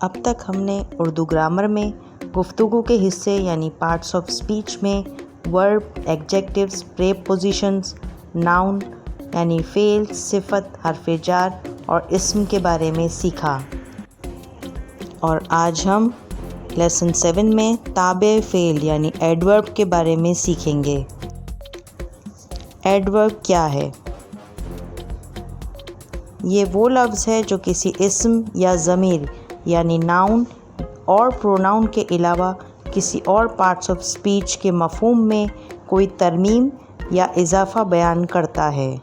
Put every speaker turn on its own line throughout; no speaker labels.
अब तक हमने उर्दू ग्रामर में गुफ्तगू के हिस्से यानी पार्ट्स ऑफ स्पीच में वर्ब, एडजेक्टिव्स, प्रीपोजिशंस, नाउन यानी फ़ेल, सिफत, हर्फ़े जार और इस्म के बारे में सीखा। और आज हम लेसन 7 में ताबे फ़ेल यानी एडवर्ब के बारे में सीखेंगे। एडवर्ब क्या है? ये वो लफ्ज़ है जो किसी इस्म या ज़मीर यानी नाउन और प्रोनाउन के अलावा किसी और पार्ट्स ऑफ स्पीच के मफ़हूम में कोई तरमीम या इजाफ़ा बयान करता है,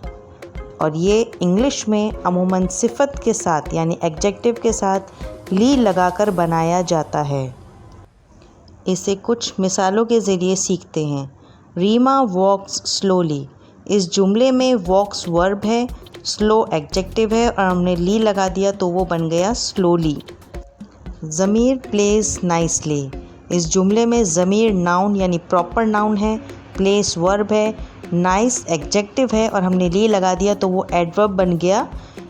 और ये इंग्लिश में अमूमन सिफत के साथ यानी एडजेक्टिव के साथ ली लगाकर बनाया जाता है। इसे कुछ मिसालों के ज़रिए सीखते हैं। रीमा वॉक्स स्लोली, इस जुमले में वॉक्स वर्ब है, स्लो एडजेक्टिव है और हमने ली लगा दिया तो वो बन गया स्लोली। ज़मीर प्लेस नाइसली, इस जुमले में ज़मीर नाउन यानी प्रॉपर नाउन है, प्लेस वर्ब है, नाइस एडजेक्टिव है और हमने ली लगा दिया तो वो एडवर्ब बन गया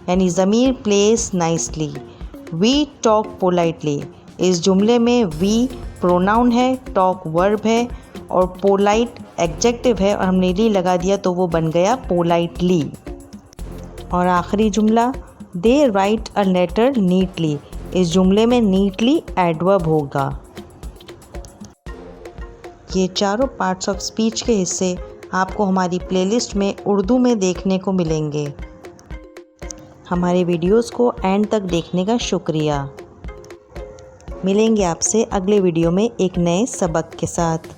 यानी Zameer plays nicely. We talk politely, इस जुमले में वी प्रोनाउन है, टॉक वर्ब है और पोलाइट एडजेक्टिव है और हमने ली लगा दिया तो वो बन गया पोलाइटली। और आखिरी जुमला दे राइट अ लेटर नीटली, इस जुमले में नीटली एडवर्ब होगा। ये चारों पार्ट्स ऑफ स्पीच के हिस्से आपको हमारी प्लेलिस्ट में उर्दू में देखने को मिलेंगे। हमारे वीडियोस को एंड तक देखने का शुक्रिया। मिलेंगे आपसे अगले वीडियो में एक नए सबक के साथ।